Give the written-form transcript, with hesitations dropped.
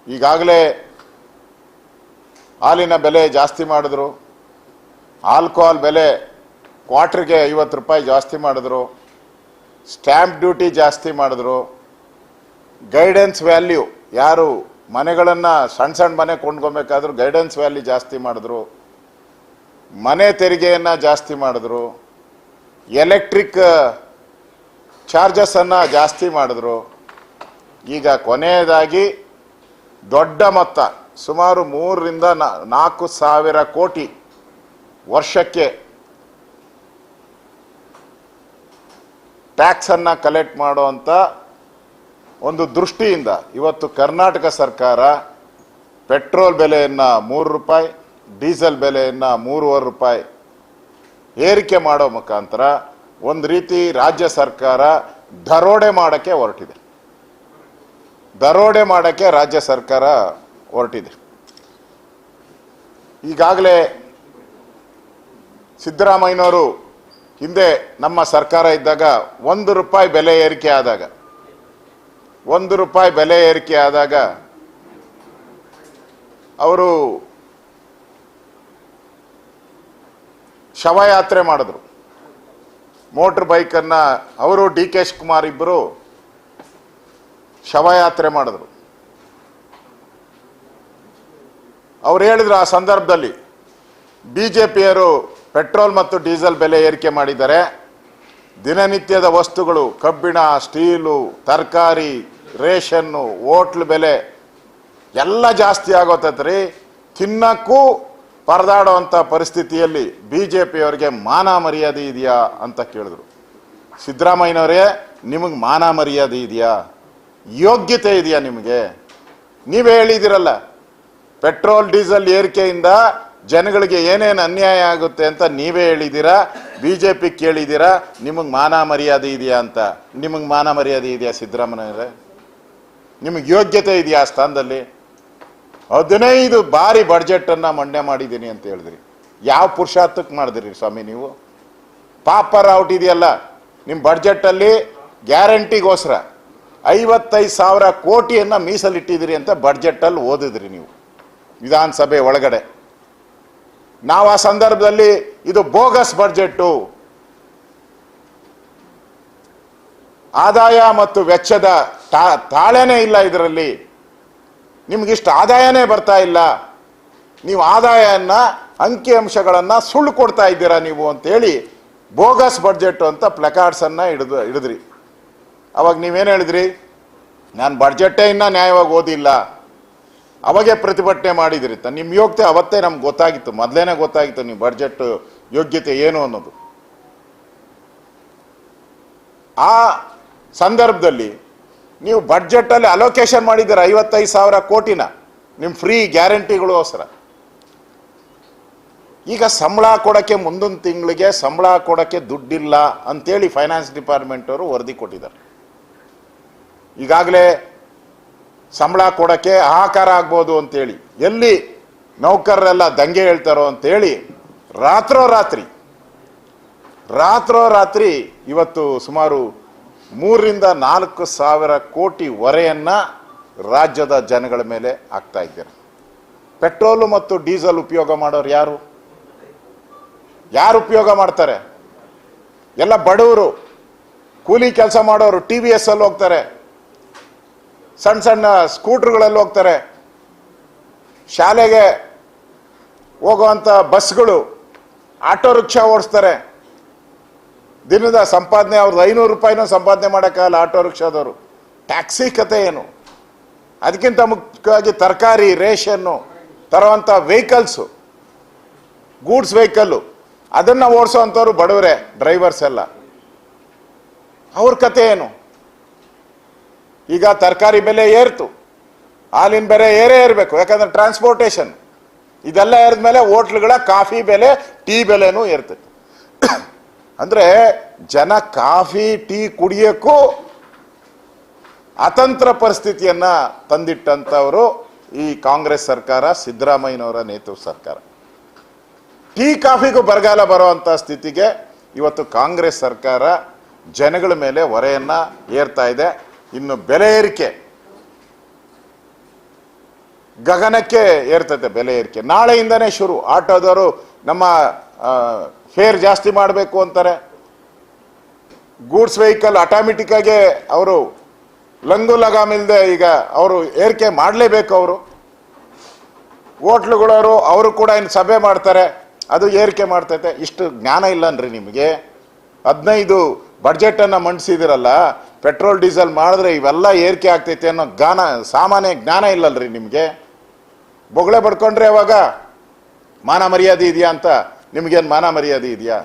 ಈಗಾಗಲೇ ಹಾಲಿನ ಬೆಲೆ ಜಾಸ್ತಿ ಮಾಡಿದ್ರು, ಆಲ್ಕೋಹಾಲ್ ಬೆಲೆ ಕ್ವಾರ್ಟರ್ಗೆ 50 ರೂಪಾಯಿ ಜಾಸ್ತಿ ಮಾಡಿದ್ರು, ಸ್ಟ್ಯಾಂಪ್ ಡ್ಯೂಟಿ ಜಾಸ್ತಿ ಮಾಡಿದ್ರು, ಗೈಡೆನ್ಸ್ ವ್ಯಾಲ್ಯೂ ಯಾರು ಮನೆಗಳನ್ನು ಸಣ್ಣ ಮನೆ ಕೊಂಡ್ಕೊಬೇಕಾದ್ರೂ ಗೈಡೆನ್ಸ್ ವ್ಯಾಲ್ಯೂ ಜಾಸ್ತಿ ಮಾಡಿದ್ರು, ಮನೆ ತೆರಿಗೆಯನ್ನು ಜಾಸ್ತಿ ಮಾಡಿದ್ರು, ಎಲೆಕ್ಟ್ರಿಕ್ ಚಾರ್ಜಸನ್ನು ಜಾಸ್ತಿ ಮಾಡಿದ್ರು. ಈಗ ಕೊನೆಯದಾಗಿ ದೊಡ್ಡ ಮೊತ್ತ ಸುಮಾರು 3 ರಿಂದ 4 ಸಾವಿರ ಕೋಟಿ ವರ್ಷಕ್ಕೆ ಟ್ಯಾಕ್ಸನ್ನು ಕಲೆಕ್ಟ್ ಮಾಡುವಂಥ ಒಂದು ದೃಷ್ಟಿಯಿಂದ ಇವತ್ತು ಕರ್ನಾಟಕ ಸರ್ಕಾರ ಪೆಟ್ರೋಲ್ ಬೆಲೆಯನ್ನು 3 ರೂಪಾಯಿ, ಡೀಸೆಲ್ ಬೆಲೆಯನ್ನು 3.5 ರೂಪಾಯಿ ಏರಿಕೆ ಮಾಡೋ ಮುಖಾಂತರ ಒಂದು ರೀತಿ ರಾಜ್ಯ ಸರ್ಕಾರ ದರೋಡೆ ಮಾಡೋಕ್ಕೆ ಹೊರಟಿದೆ. ದರೋಡೆ ಮಾಡೋಕ್ಕೆ ರಾಜ್ಯ ಸರ್ಕಾರ ಹೊರಟಿದೆ. ಈಗಾಗಲೇ ಸಿದ್ದರಾಮಯ್ಯನವರು ಹಿಂದೆ ನಮ್ಮ ಸರ್ಕಾರ ಇದ್ದಾಗ 1 ರೂಪಾಯಿ ಬೆಲೆ ಏರಿಕೆ ಆದಾಗ 1 ರೂಪಾಯಿ ಬೆಲೆ ಏರಿಕೆ ಆದಾಗ ಅವರು ಶವಯಾತ್ರೆ ಮಾಡಿದ್ರು. ಮೋಟರ್ ಬೈಕನ್ನು ಅವರು ಡಿ ಕೆ ಶಿವಕುಮಾರ್ ಇಬ್ಬರು ಶವಯಾತ್ರೆ ಮಾಡಿದ್ರು. ಅವ್ರು ಹೇಳಿದ್ರು ಆ ಸಂದರ್ಭದಲ್ಲಿ ಬಿಜೆಪಿಯರು ಪೆಟ್ರೋಲ್ ಮತ್ತು ಡೀಸೆಲ್ ಬೆಲೆ ಏರಿಕೆ ಮಾಡಿದ್ದಾರೆ, ದಿನನಿತ್ಯದ ವಸ್ತುಗಳು ಕಬ್ಬಿಣ, ಸ್ಟೀಲು, ತರಕಾರಿ, ರೇಷನ್ನು, ಹೋಟ್ಲ್ ಬೆಲೆ ಎಲ್ಲ ಜಾಸ್ತಿ ಆಗೋತೈತ್ರಿ, ತಿನ್ನಕ್ಕೂ ಪರದಾಡುವಂಥ ಪರಿಸ್ಥಿತಿಯಲ್ಲಿ ಬಿಜೆಪಿಯವರಿಗೆ ಮಾನ ಮರ್ಯಾದೆ ಇದೆಯಾ ಅಂತ ಕೇಳಿದ್ರು. ಸಿದ್ದರಾಮಯ್ಯನವರೇ, ನಿಮಗೆ ಮಾನ ಮರ್ಯಾದೆ ಇದೆಯಾ? ಯೋಗ್ಯತೆ ಇದೆಯಾ ನಿಮಗೆ? ನೀವೇ ಹೇಳಿದಿರಲ್ಲ, ಪೆಟ್ರೋಲ್ ಡೀಸೆಲ್ ಏರಿಕೆಯಿಂದ ಜನಗಳಿಗೆ ಏನೇನು ಅನ್ಯಾಯ ಆಗುತ್ತೆ ಅಂತ ನೀವೇ ಹೇಳಿದ್ದೀರಾ, ಬಿಜೆಪಿ ಕೇಳಿದ್ದೀರಾ, ನಿಮಗೆ ಮಾನ ಮರ್ಯಾದೆ ಇದೆಯಾ ಅಂತ. ನಿಮಗೆ ಮಾನ ಮರ್ಯಾದೆ ಇದೆಯಾ ಸಿದ್ದರಾಮಯ್ಯನವರೇ? ನಿಮಗೆ ಯೋಗ್ಯತೆ ಇದೆಯಾ ಆ ಸ್ಥಾನದಲ್ಲಿ? 15 ಬಾರಿ ಬಡ್ಜೆಟನ್ನು ಮಂಡನೆ ಮಾಡಿದ್ದೀನಿ ಅಂತ ಹೇಳಿದ್ರಿ. ಯಾವ ಪುರುಷಾರ್ಥಕ್ಕೆ ಮಾಡಿದ್ರಿ ಸ್ವಾಮಿ ನೀವು? ಪಾಪರ ಔಟ್ ಇದೆಯಲ್ಲ ನಿಮ್ಮ ಬಡ್ಜೆಟಲ್ಲಿ, ಗ್ಯಾರಂಟಿಗೋಸ್ಕರ 55,000 ಕೋಟಿಯನ್ನು ಮೀಸಲಿಟ್ಟಿದ್ದೀರಿ ಅಂತ ಬಡ್ಜೆಟಲ್ಲಿ ಓದಿದ್ರಿ ನೀವು ವಿಧಾನಸಭೆ ಒಳಗಡೆ. ನಾವು ಆ ಸಂದರ್ಭದಲ್ಲಿ ಇದು ಬೋಗಸ್ ಬಡ್ಜೆಟ್ಟು, ಆದಾಯ ಮತ್ತು ವೆಚ್ಚದ ತಾಳೆನೇ ಇಲ್ಲ ಇದರಲ್ಲಿ, ನಿಮಗಿಷ್ಟು ಆದಾಯನೇ ಬರ್ತಾ ಇಲ್ಲ, ನೀವು ಆದಾಯನ ಅಂಕಿಅಂಶಗಳನ್ನು ಸುಳ್ಳು ಕೊಡ್ತಾ ಇದ್ದೀರಾ ನೀವು ಅಂತೇಳಿ ಬೋಗಸ್ ಬಡ್ಜೆಟ್ ಅಂತ ಪ್ಲಕಾರ್ಡ್ಸನ್ನು ಹಿಡಿದ್ರಿ. ಅವಾಗ ನೀವೇನು ಹೇಳಿದ್ರಿ? ನಾನು ಬಡ್ಜೆಟ್ಟೇ ಇನ್ನೂ ನ್ಯಾಯವಾಗಿ ಓದಿಲ್ಲ, ಅವಾಗೇ ಪ್ರತಿಭಟನೆ ಮಾಡಿದ್ರಿ. ನಿಮ್ಮ ಯೋಗ್ಯತೆ ಅವತ್ತೇ ನಮ್ಗೆ ಗೊತ್ತಾಗಿತ್ತು, ಮೊದಲೇನೆ ಗೊತ್ತಾಗಿತ್ತು ನೀವು ಬಡ್ಜೆಟ್ ಯೋಗ್ಯತೆ ಏನು ಅನ್ನೋದು. ಆ ಸಂದರ್ಭದಲ್ಲಿ ನೀವು ಬಡ್ಜೆಟಲ್ಲಿ ಅಲೋಕೇಶನ್ ಮಾಡಿದ್ದೀರ 55,000 ಕೋಟಿನ ನಿಮ್ಮ ಫ್ರೀ ಗ್ಯಾರಂಟಿಗಳಿಗೋಸ್ಕರ. ಈಗ ಸಂಬಳ ಕೊಡೋಕ್ಕೆ ಮುಂದಿನ ತಿಂಗಳಿಗೆ ಸಂಬಳ ಕೊಡೋಕ್ಕೆ ದುಡ್ಡಿಲ್ಲ ಅಂತೇಳಿ ಫೈನಾನ್ಸ್ ಡಿಪಾರ್ಟ್ಮೆಂಟ್ ಅವರು ವರದಿ ಕೊಟ್ಟಿದ್ದಾರೆ. ಈಗಾಗಲೇ ಸಂಬಳ ಕೊಡೋಕ್ಕೆ ಹಾಹಾಕಾರ ಆಗ್ಬೋದು ಅಂತೇಳಿ, ಎಲ್ಲಿ ನೌಕರರೆಲ್ಲ ದಂಗೆ ಹೇಳ್ತಾರೋ ಅಂತೇಳಿ ರಾತ್ರೋರಾತ್ರಿ ಇವತ್ತು ಸುಮಾರು 3 ರಿಂದ 4 ಸಾವಿರ ಕೋಟಿ ಹೊರೆಯನ್ನು ರಾಜ್ಯದ ಜನಗಳ ಮೇಲೆ ಹಾಕ್ತಾ ಇದ್ದಾರೆ. ಪೆಟ್ರೋಲು ಮತ್ತು ಡೀಸೆಲ್ ಉಪಯೋಗ ಮಾಡೋರು ಯಾರು? ಉಪಯೋಗ ಮಾಡ್ತಾರೆ? ಎಲ್ಲ ಬಡವರು, ಕೂಲಿ ಕೆಲಸ ಮಾಡೋರು TVS ಅಲ್ಲಿ ಹೋಗ್ತಾರೆ, ಸಣ್ಣ ಸ್ಕೂಟ್ರುಗಳಲ್ಲಿ ಹೋಗ್ತಾರೆ, ಶಾಲೆಗೆ ಹೋಗುವಂಥ ಬಸ್ಗಳು, ಆಟೋ ರಿಕ್ಷಾ ಓಡಿಸ್ತಾರೆ. ದಿನದ ಸಂಪಾದನೆ ಅವ್ರದ್ದು 500 ರೂಪಾಯಿನೂ ಸಂಪಾದನೆ ಮಾಡೋಕ್ಕಾಗಲ್ಲ ಆಟೋ ರಿಕ್ಷಾದವರು. ಟ್ಯಾಕ್ಸಿ ಕತೆ ಏನು? ಅದಕ್ಕಿಂತ ಮುಖ್ಯವಾಗಿ ತರಕಾರಿ, ರೇಷನ್ನು ತರುವಂಥ ವೆಹಿಕಲ್ಸು, ಗೂಡ್ಸ್ ವೆಹಿಕಲ್ಲು, ಅದನ್ನು ಓಡಿಸೋವಂಥವ್ರು ಬಡವರೇ, ಡ್ರೈವರ್ಸ್ ಎಲ್ಲ. ಅವ್ರ ಕತೆ ಏನು? ಈಗ ತರಕಾರಿ ಬೆಲೆ ಏರ್ತು, ಹಾಲಿನ ಬೆಲೆ ಏರಬೇಕು, ಯಾಕಂದ್ರೆ ಟ್ರಾನ್ಸ್ಪೋರ್ಟೇಷನ್ ಇದೆಲ್ಲ ಏರಿದ ಮೇಲೆ ಹೋಟ್ಲುಗಳ ಕಾಫಿ ಬೆಲೆ, ಟೀ ಬೆಲೆನೂ ಏರ್ತೈತೆ. ಅಂದರೆ ಜನ ಕಾಫಿ ಟೀ ಕುಡಿಯೋಕ್ಕೂ ಅತಂತ್ರ ಪರಿಸ್ಥಿತಿಯನ್ನು ತಂದಿಟ್ಟಂಥವರು ಈ ಕಾಂಗ್ರೆಸ್ ಸರ್ಕಾರ, ಸಿದ್ದರಾಮಯ್ಯನವರ ನೇತೃತ್ವ ಸರ್ಕಾರ. ಟೀ ಕಾಫಿಗೂ ಬರಗಾಲ ಬರುವಂಥ ಸ್ಥಿತಿಗೆ ಇವತ್ತು ಕಾಂಗ್ರೆಸ್ ಸರ್ಕಾರ ಜನಗಳ ಮೇಲೆ ಹೊರೆಯನ್ನು ಏರ್ತಾ ಇದೆ. ಇನ್ನು ಬೆಲೆ ಏರಿಕೆ ಗಗನಕ್ಕೆ ಏರ್ತೈತೆ ಬೆಲೆ ಏರಿಕೆ. ನಾಳೆಯಿಂದನೇ ಶುರು. ಆಟೋದವರು ನಮ್ಮ ಫೇರ್ ಜಾಸ್ತಿ ಮಾಡಬೇಕು ಅಂತಾರೆ. ಗೂಡ್ಸ್ ವೆಹಿಕಲ್ ಆಟೋಮೆಟಿಕ್ ಆಗಿ ಅವರು ಲಂಗು ಲಗಾಮಿಲ್ದೆ ಈಗ ಅವರು ಏರಿಕೆ ಮಾಡಲೇಬೇಕು. ಅವರು ಹೋಟ್ಲುಗಳವರು ಅವರು ಕೂಡ ಇನ್ನು ಸಭೆ ಮಾಡ್ತಾರೆ, ಅದು ಏರಿಕೆ ಮಾಡ್ತೈತೆ. ಇಷ್ಟು ಜ್ಞಾನ ಇಲ್ಲನ್ರಿ ನಿಮಗೆ? 15 ಬಡ್ಜೆಟನ್ನು ಮಂಡಿಸಿದಿರಲ್ಲ, ಪೆಟ್ರೋಲ್ ಡೀಸೆಲ್ ಮಾಡಿದ್ರೆ ಇವೆಲ್ಲ ಏರಿಕೆ ಆಗ್ತೈತೆ ಅನ್ನೋ ಸಾಮಾನ್ಯ ಜ್ಞಾನ ಇಲ್ಲಲ್ರಿ ನಿಮಗೆ? ಬೊಗಳೆ ಬಡ್ಕೊಂಡ್ರೆ ಅವಾಗ ಮಾನ ಮರ್ಯಾದೆ ಇದೆಯಾ ಅಂತ? ನಿಮಗೇನು ಮಾನ ಮರ್ಯಾದೆ ಇದೆಯಾ?